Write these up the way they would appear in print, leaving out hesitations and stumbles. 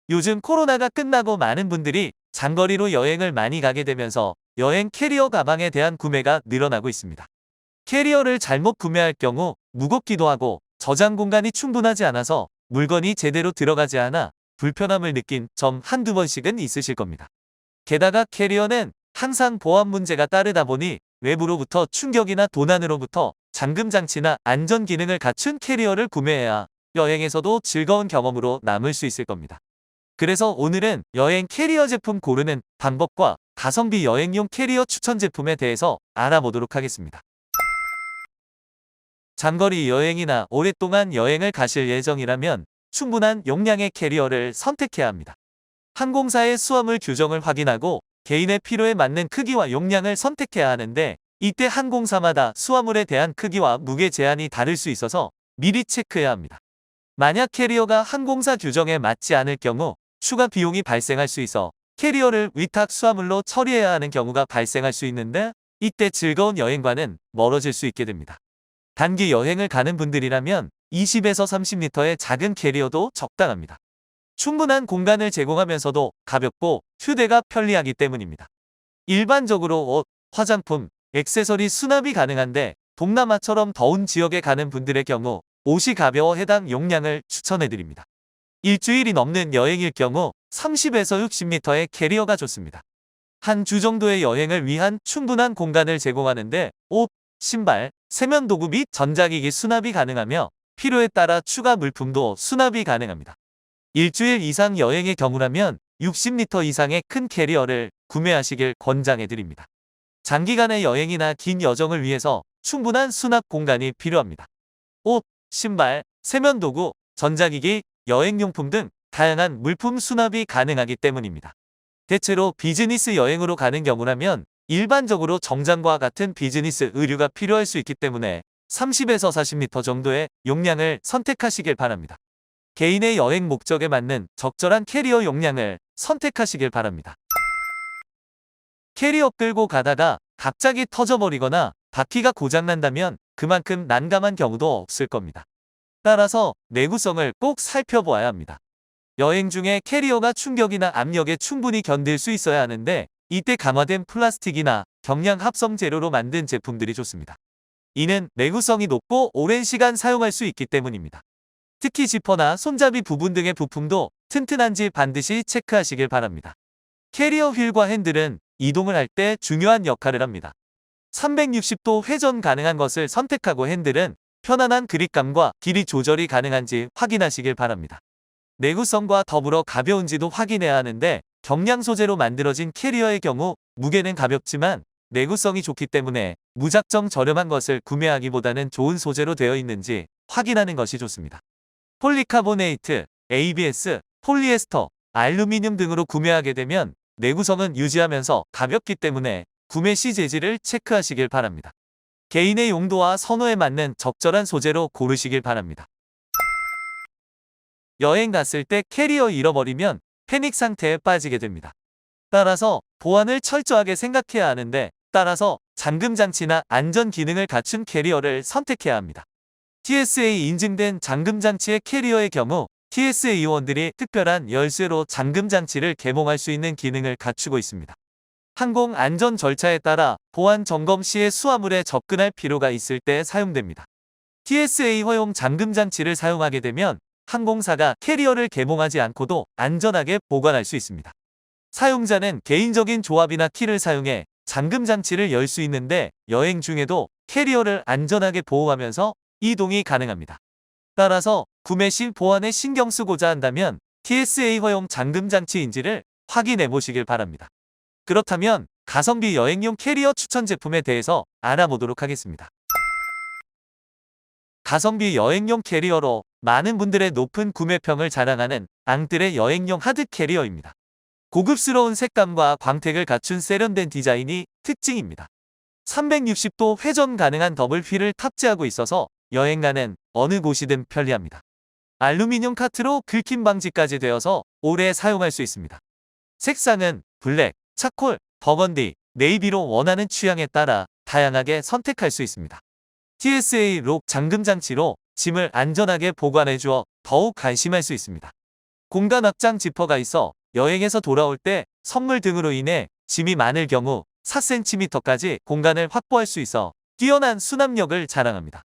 요즘 코로나가 끝나고 많은 분들이 장거리로 여행을 많이 가게 되면서 여행 캐리어 가방에 대한 구매가 늘어나고 있습니다. 캐리어를 잘못 구매할 경우 무겁기도 하고 저장 공간이 충분하지 않아서 물건이 제대로 들어가지 않아 불편함을 느낀 점 한두 번씩은 있으실 겁니다. 게다가 캐리어는 항상 보안 문제가 따르다 보니 외부로부터 충격이나 도난으로부터 잠금 장치나 안전 기능을 갖춘 캐리어를 구매해야 여행에서도 즐거운 경험으로 남을 수 있을 겁니다. 그래서 오늘은 여행 캐리어 제품 고르는 방법과 가성비 여행용 캐리어 추천 제품에 대해서 알아보도록 하겠습니다. 장거리 여행이나 오랫동안 여행을 가실 예정이라면 충분한 용량의 캐리어를 선택해야 합니다. 항공사의 수화물 규정을 확인하고 개인의 필요에 맞는 크기와 용량을 선택해야 하는데, 이때 항공사마다 수화물에 대한 크기와 무게 제한이 다를 수 있어서 미리 체크해야 합니다. 만약 캐리어가 항공사 규정에 맞지 않을 경우 추가 비용이 발생할 수 있어 캐리어를 위탁 수화물로 처리해야 하는 경우가 발생할 수 있는데, 이때 즐거운 여행과는 멀어질 수 있게 됩니다. 단기 여행을 가는 분들이라면 20에서 30리터의 작은 캐리어도 적당합니다. 충분한 공간을 제공하면서도 가볍고 휴대가 편리하기 때문입니다. 일반적으로 옷, 화장품, 액세서리 수납이 가능한데, 동남아처럼 더운 지역에 가는 분들의 경우 옷이 가벼워 해당 용량을 추천해드립니다. 일주일이 넘는 여행일 경우 30에서 60리터의 캐리어가 좋습니다. 한 주 정도의 여행을 위한 충분한 공간을 제공하는데 옷, 신발, 세면도구 및 전자기기 수납이 가능하며 필요에 따라 추가 물품도 수납이 가능합니다. 일주일 이상 여행의 경우라면 60리터 이상의 큰 캐리어를 구매하시길 권장해드립니다. 장기간의 여행이나 긴 여정을 위해서 충분한 수납 공간이 필요합니다. 옷, 신발, 세면도구, 전자기기, 여행용품 등 다양한 물품 수납이 가능하기 때문입니다. 대체로 비즈니스 여행으로 가는 경우라면 일반적으로 정장과 같은 비즈니스 의류가 필요할 수 있기 때문에 30에서 40리터 정도의 용량을 선택하시길 바랍니다. 개인의 여행 목적에 맞는 적절한 캐리어 용량을 선택하시길 바랍니다. 캐리어 끌고 가다가 갑자기 터져버리거나 바퀴가 고장난다면 그만큼 난감한 경우도 없을 겁니다. 따라서 내구성을 꼭 살펴보아야 합니다. 여행 중에 캐리어가 충격이나 압력에 충분히 견딜 수 있어야 하는데, 이때 강화된 플라스틱이나 경량 합성 재료로 만든 제품들이 좋습니다. 이는 내구성이 높고 오랜 시간 사용할 수 있기 때문입니다. 특히 지퍼나 손잡이 부분 등의 부품도 튼튼한지 반드시 체크하시길 바랍니다. 캐리어 휠과 핸들은 이동을 할 때 중요한 역할을 합니다. 360도 회전 가능한 것을 선택하고 핸들은 편안한 그립감과 길이 조절이 가능한지 확인하시길 바랍니다. 내구성과 더불어 가벼운지도 확인해야 하는데, 경량 소재로 만들어진 캐리어의 경우 무게는 가볍지만 내구성이 좋기 때문에 무작정 저렴한 것을 구매하기보다는 좋은 소재로 되어 있는지 확인하는 것이 좋습니다. 폴리카보네이트, ABS, 폴리에스터, 알루미늄 등으로 구매하게 되면 내구성은 유지하면서 가볍기 때문에 구매 시 재질을 체크하시길 바랍니다. 개인의 용도와 선호에 맞는 적절한 소재로 고르시길 바랍니다. 여행 갔을 때 캐리어 잃어버리면 패닉 상태에 빠지게 됩니다. 따라서 보안을 철저하게 생각해야 하는데, 따라서 잠금 장치나 안전 기능을 갖춘 캐리어를 선택해야 합니다. TSA 인증된 잠금 장치의 캐리어의 경우 TSA 요원들이 특별한 열쇠로 잠금 장치를 개봉할 수 있는 기능을 갖추고 있습니다. 항공 안전 절차에 따라 보안 점검 시에 수화물에 접근할 필요가 있을 때 사용됩니다. TSA 허용 잠금 장치를 사용하게 되면 항공사가 캐리어를 개봉하지 않고도 안전하게 보관할 수 있습니다. 사용자는 개인적인 조합이나 키를 사용해 잠금 장치를 열 수 있는데, 여행 중에도 캐리어를 안전하게 보호하면서 이동이 가능합니다. 따라서 구매 시 보안에 신경 쓰고자 한다면 TSA 허용 잠금 장치인지를 확인해 보시길 바랍니다. 그렇다면 가성비 여행용 캐리어 추천 제품에 대해서 알아보도록 하겠습니다. 가성비 여행용 캐리어로 많은 분들의 높은 구매평을 자랑하는 앙뜰의 여행용 하드 캐리어입니다. 고급스러운 색감과 광택을 갖춘 세련된 디자인이 특징입니다. 360도 회전 가능한 더블 휠을 탑재하고 있어서 여행가는 어느 곳이든 편리합니다. 알루미늄 카트로 긁힘 방지까지 되어서 오래 사용할 수 있습니다. 색상은 블랙, 차콜, 버건디, 네이비로 원하는 취향에 따라 다양하게 선택할 수 있습니다. TSA 록 잠금 장치로 짐을 안전하게 보관해 주어 더욱 안심할 수 있습니다. 공간 확장 지퍼가 있어 여행에서 돌아올 때 선물 등으로 인해 짐이 많을 경우 4cm까지 공간을 확보할 수 있어 뛰어난 수납력을 자랑합니다.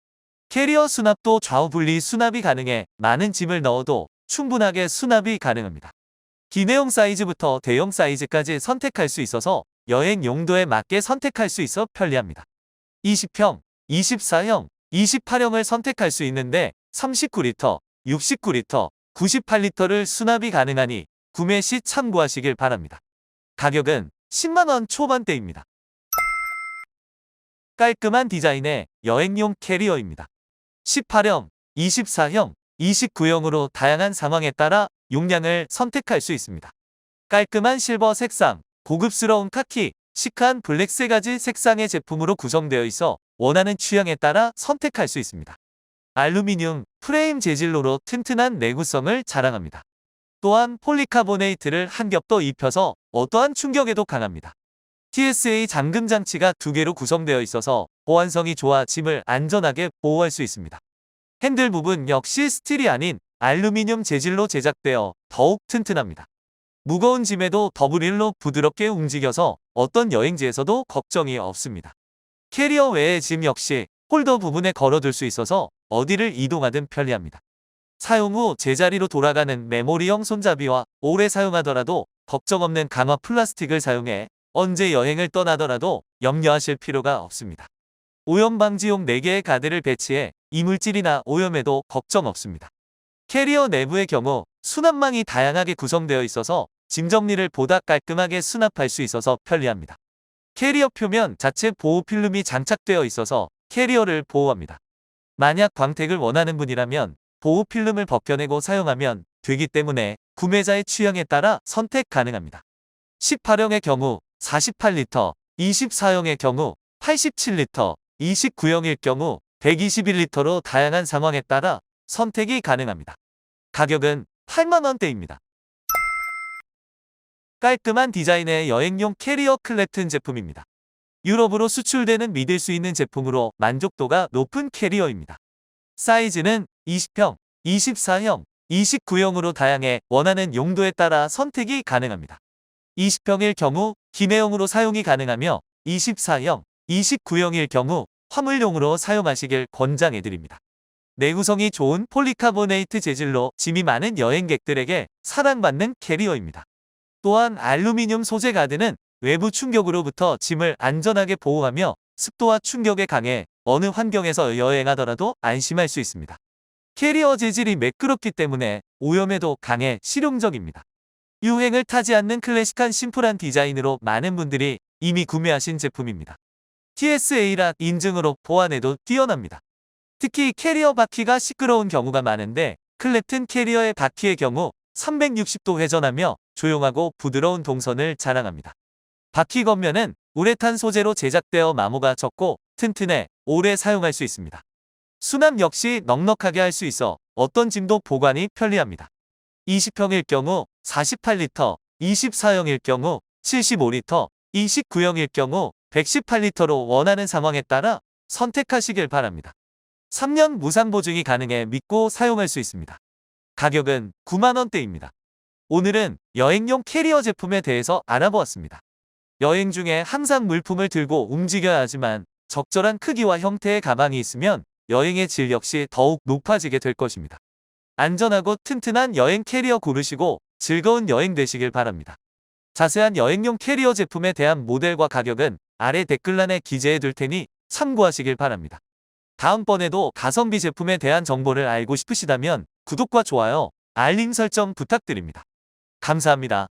캐리어 수납도 좌우 분리 수납이 가능해 많은 짐을 넣어도 충분하게 수납이 가능합니다. 기내용 사이즈부터 대용 사이즈까지 선택할 수 있어서 여행 용도에 맞게 선택할 수 있어 편리합니다. 20형, 24형, 28형을 선택할 수 있는데 39리터, 69리터, 98리터를 수납이 가능하니 구매 시 참고하시길 바랍니다. 가격은 10만원 초반대입니다. 깔끔한 디자인의 여행용 캐리어입니다. 18형, 24형, 29형으로 다양한 상황에 따라 용량을 선택할 수 있습니다. 깔끔한 실버 색상, 고급스러운 카키, 시크한 블랙 세 가지 색상의 제품으로 구성되어 있어 원하는 취향에 따라 선택할 수 있습니다. 알루미늄 프레임 재질로로 튼튼한 내구성을 자랑합니다. 또한 폴리카보네이트를 한 겹 더 입혀서 어떠한 충격에도 강합니다. TSA 잠금 장치가 2개로 구성되어 있어서 보안성이 좋아 짐을 안전하게 보호할 수 있습니다. 핸들 부분 역시 스틸이 아닌 알루미늄 재질로 제작되어 더욱 튼튼합니다. 무거운 짐에도 더블1로 부드럽게 움직여서 어떤 여행지에서도 걱정이 없습니다. 캐리어 외의 짐 역시 홀더 부분에 걸어둘 수 있어서 어디를 이동하든 편리합니다. 사용 후 제자리로 돌아가는 메모리형 손잡이와 오래 사용하더라도 걱정 없는 강화 플라스틱을 사용해 언제 여행을 떠나더라도 염려하실 필요가 없습니다. 오염 방지용 4개의 가드를 배치해 이물질이나 오염에도 걱정 없습니다. 캐리어 내부의 경우 수납망이 다양하게 구성되어 있어서 짐 정리를 보다 깔끔하게 수납할 수 있어서 편리합니다. 캐리어 표면 자체 보호 필름이 장착되어 있어서 캐리어를 보호합니다. 만약 광택을 원하는 분이라면 보호 필름을 벗겨내고 사용하면 되기 때문에 구매자의 취향에 따라 선택 가능합니다. 18형의 경우 48리터, 24형의 경우 87리터, 29형일 경우 121리터로 다양한 상황에 따라 선택이 가능합니다. 가격은 8만원대입니다. 깔끔한 디자인의 여행용 캐리어 클랩튼 제품입니다. 유럽으로 수출되는 믿을 수 있는 제품으로 만족도가 높은 캐리어입니다. 사이즈는 20형, 24형, 29형으로 다양해 원하는 용도에 따라 선택이 가능합니다. 20형일 경우 기내용으로 사용이 가능하며 24형, 29형일 경우 화물용으로 사용하시길 권장해드립니다. 내구성이 좋은 폴리카보네이트 재질로 짐이 많은 여행객들에게 사랑받는 캐리어입니다. 또한 알루미늄 소재 가드는 외부 충격으로부터 짐을 안전하게 보호하며 습도와 충격에 강해 어느 환경에서 여행하더라도 안심할 수 있습니다. 캐리어 재질이 매끄럽기 때문에 오염에도 강해 실용적입니다. 유행을 타지 않는 클래식한 심플한 디자인으로 많은 분들이 이미 구매하신 제품입니다. TSA라 인증으로 보안에도 뛰어납니다. 특히 캐리어 바퀴가 시끄러운 경우가 많은데 클랩튼 캐리어의 바퀴의 경우 360도 회전하며 조용하고 부드러운 동선을 자랑합니다. 바퀴 겉면은 우레탄 소재로 제작되어 마모가 적고 튼튼해 오래 사용할 수 있습니다. 수납 역시 넉넉하게 할 수 있어 어떤 짐도 보관이 편리합니다. 20형일 경우 48리터, 24형일 경우 75리터, 29형일 경우 118리터로 원하는 상황에 따라 선택하시길 바랍니다. 3년 무상 보증이 가능해 믿고 사용할 수 있습니다. 가격은 9만원대입니다. 오늘은 여행용 캐리어 제품에 대해서 알아보았습니다. 여행 중에 항상 물품을 들고 움직여야 하지만 적절한 크기와 형태의 가방이 있으면 여행의 질 역시 더욱 높아지게 될 것입니다. 안전하고 튼튼한 여행 캐리어 고르시고 즐거운 여행 되시길 바랍니다. 자세한 여행용 캐리어 제품에 대한 모델과 가격은 아래 댓글란에 기재해 둘 테니 참고하시길 바랍니다. 다음번에도 가성비 제품에 대한 정보를 알고 싶으시다면 구독과 좋아요, 알림 설정 부탁드립니다. 감사합니다.